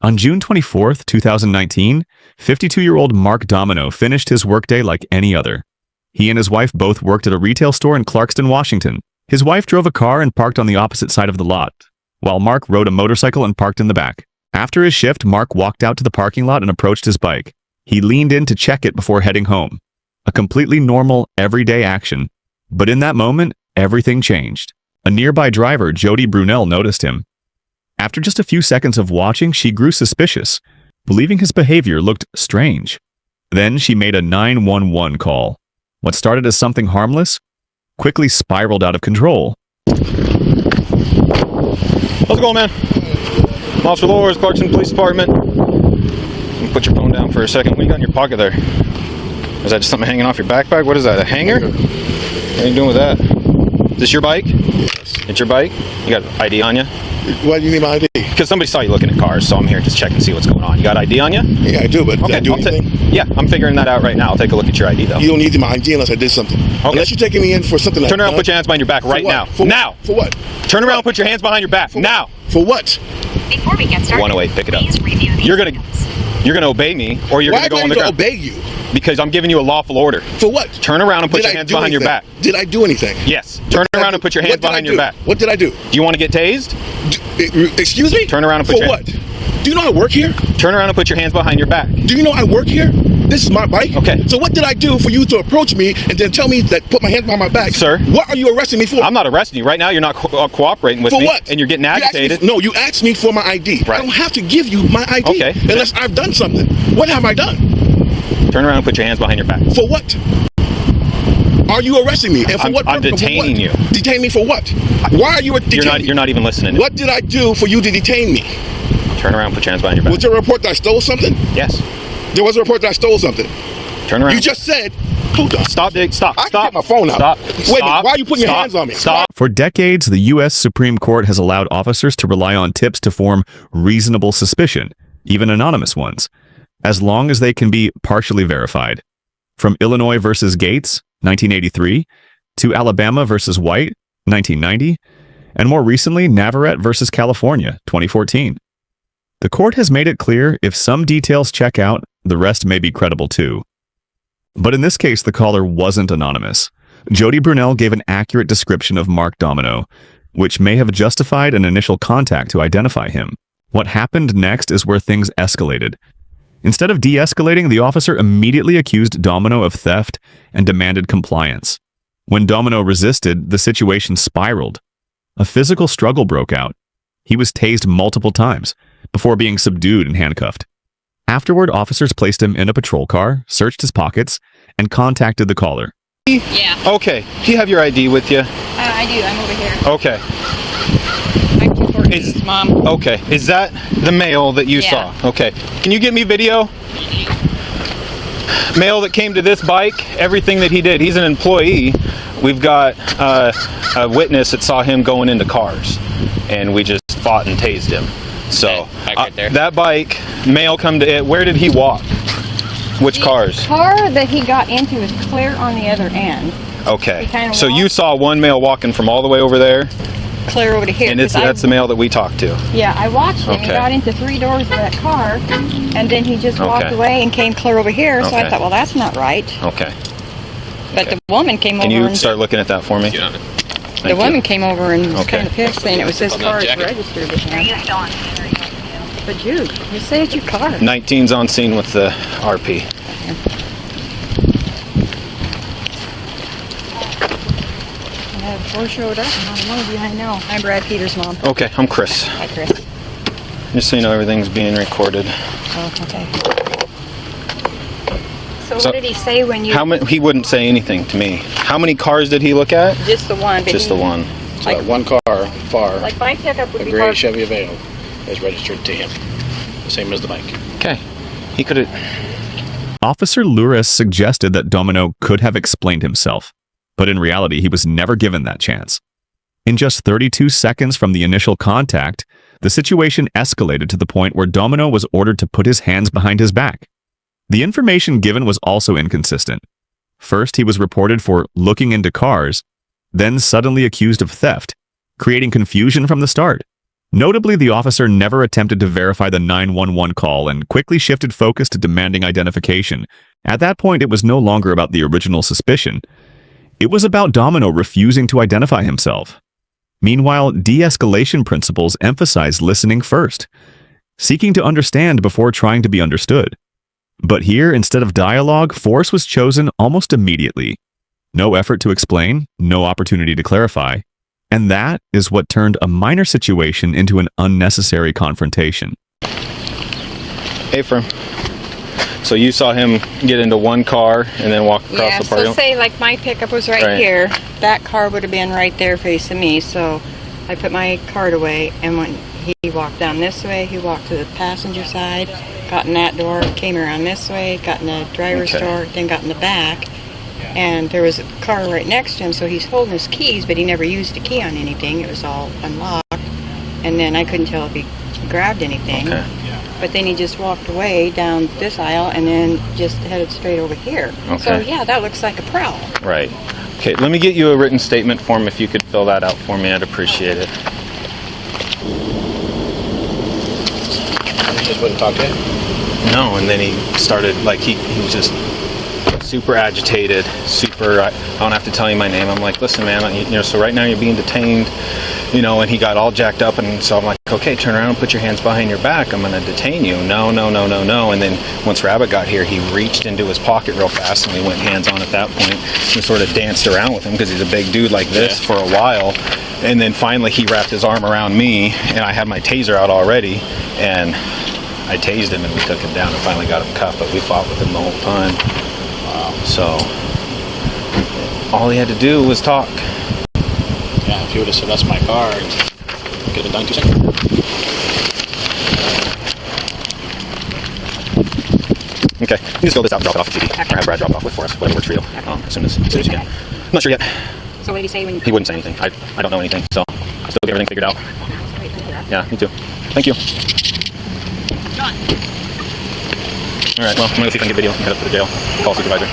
On June 24th, 2019, 52-year-old Mark Domino finished his workday like any other. He and his wife both worked at a retail store in Clarkston, Washington. His wife drove a car and parked on the opposite side of the lot, while Mark rode a motorcycle and parked in the back. After his shift, Mark walked out to the parking lot and approached his bike. He leaned in to check it before heading home. A completely normal, everyday action. But in that moment, everything changed. A nearby driver, Jody Brunel, noticed him. After just a few seconds of watching, she grew suspicious, believing his behavior looked strange. Then she made a 911 call. What started as something harmless quickly spiraled out of control. How's it going, man? Officer Lowers, Clarkson Police Department. Put your phone down for a second. What you got in your pocket there? Is that just something hanging off your backpack? What is that, a hanger? What are you doing with that? Is this your bike? Yes. It's your bike? You got ID on you? Why do you need my ID? Because somebody saw you looking at cars, so I'm here just checking to see what's going on. You got ID on you? Yeah, I do, but did I do anything? Yeah, I'm figuring that out right now. I'll take a look at your ID, though. You don't need my ID unless I did something. Okay. Unless you're taking me in for something like that. Turn around and put your hands behind your back right now. Now! For what? Turn around and put your hands behind your back now! For what? Before we get started, 108, pick it up. please review the You're gonna obey me, or you're gonna go on the ground. Why do I need to obey you? Because I'm giving you a lawful order. For what? Turn around and put your hands behind your back. Did I do anything? Yes. Turn around and put your hands behind your back. What did I do? Do you want to get tased? Excuse me? Turn around and put your hands. For what? Do you know I work here? Turn around and put your hands behind your back. Do you know I work here? This is my bike. Okay. So what did I do for you to approach me and then tell me that put my hands behind my back? Sir. What are you arresting me for? I'm not arresting you. Right now, you're not cooperating with me. For what? And you're getting agitated. You asked me for my ID. Right. I don't have to give you my ID. Okay. Unless I've done something. What have I done? Turn around and put your hands behind your back. For what? Are you arresting me? And for what I'm purpose? detaining you. Detain me for what? Why are you detaining me? You're not even listening. What did I do for you to detain me? Turn around and put your hands behind your back. Was there a report that I stole something? Yes. There was a report that I stole something. Turn around. You just said, hold on. Stop, Dick. Stop. I can get my phone out. Stop. Wait a minute. Why are you putting your hands on me? Stop. For decades, the U.S. Supreme Court has allowed officers to rely on tips to form reasonable suspicion, even anonymous ones, as long as they can be partially verified. From Illinois versus Gates, 1983, to Alabama versus White, 1990, and more recently, Navarrete versus California, 2014. The court has made it clear if some details check out, the rest may be credible too. But in this case, the caller wasn't anonymous. Jody Brunel gave an accurate description of Mark Domino, which may have justified an initial contact to identify him. What happened next is where things escalated. Instead of de-escalating, the officer immediately accused Domino of theft and demanded compliance. When Domino resisted, the situation spiraled. A physical struggle broke out. He was tased multiple times before being subdued and handcuffed. Afterward, officers placed him in a patrol car, searched his pockets, and contacted the caller. Yeah. Okay. Do you have your ID with you? I do. I'm over here. Okay. I'm 214, Mom. Okay. Is that the male that you saw? Okay. Can you get me video? Male that came to this bike, everything that he did. He's an employee. We've got a witness that saw him going into cars, and we just fought and tased him. So right there. That bike, male come to it. Where did he walk? Which cars? The car that he got into is clear on the other end. Okay. He kinda So you walked saw one male walking from all the way over there, clear over to here. and that's the male that we talked to. Yeah, I watched him. He Okay. got into 3 doors of that car, and then he just walked Okay. away and came clear over here. So Okay. I thought, well, that's not right. Okay. But the woman came Can over you and start looking at that for me? Yeah. the woman came over and was Okay. kind of pissed, saying it was this On that car is jacket. registered with him. But Jude, you say it's your car. 19's on scene with the RP. Before showed up, not one of you I know. I'm Brad Peters' mom. Okay, I'm Chris. Hi, Chris. Just so you know, everything's being recorded. Oh, okay. So, So- what did he say when you... How many? He wouldn't say anything to me. How many cars did he look at? Just the one. but Just he- the one. So that one car, far, Like my pickup would a be gray parked. Chevy Aveo, is registered to him, the same as the bike. Okay. He could have. Officer Luris suggested that Domino could have explained himself, but in reality, he was never given that chance. In just 32 seconds from the initial contact, the situation escalated to the point where Domino was ordered to put his hands behind his back. The information given was also inconsistent. First, he was reported for looking into cars, then suddenly accused of theft, creating confusion from the start. Notably, the officer never attempted to verify the 911 call and quickly shifted focus to demanding identification. At that point, it was no longer about the original suspicion. It was about Domino refusing to identify himself. Meanwhile, de-escalation principles emphasize listening first, seeking to understand before trying to be understood. But here, instead of dialogue, force was chosen almost immediately. No effort to explain, no opportunity to clarify. And that is what turned a minor situation into an unnecessary confrontation. Hey, Fern. So you saw him get into one car and then walk across Yeah, the parking so lot? say like my pickup was right here. That car would have been right there facing me. So I put my card away, and when he walked down this way, he walked to the passenger side, got in that door, came around this way, got in the driver's door, then got in the back. And there was a car right next to him, so he's holding his keys, but he never used the key on anything. It was all unlocked. And then I couldn't tell if he grabbed anything. Okay. But then he just walked away down this aisle and then just headed straight over here. Okay. So yeah, that looks like a prowl. Right. Okay, let me get you a written statement form. If you could fill that out for me, I'd appreciate it. He just wouldn't talk to you? No, and then he started, like, he was just super agitated, super, I don't have to tell you my name. I'm like, listen, man, you know, so right now you're being detained, you know, and he got all jacked up, and so I'm like, okay, turn around and put your hands behind your back. I'm going to detain you. No. And then once Rabbit got here, he reached into his pocket real fast, and we went hands-on at that point and sort of danced around with him because he's a big dude like this for a while. And then finally he wrapped his arm around me, and I had my taser out already, and I tased him, and we took him down and finally got him cuffed, but we fought with him the whole time. So all he had to do was talk. Yeah, if you would have said that's my car, could have done 2 seconds. Okay, you just fill this out and drop it off at GD, or have Brad drop it off with for us, whatever works for you, as soon as you can. I'm not sure yet. So what did he say when you... He wouldn't say anything. I don't know anything, so I'll still get everything figured out. Yeah, me too. Thank you. All right, well, I'm going to see if I can get video and head up to the jail. Call supervisor.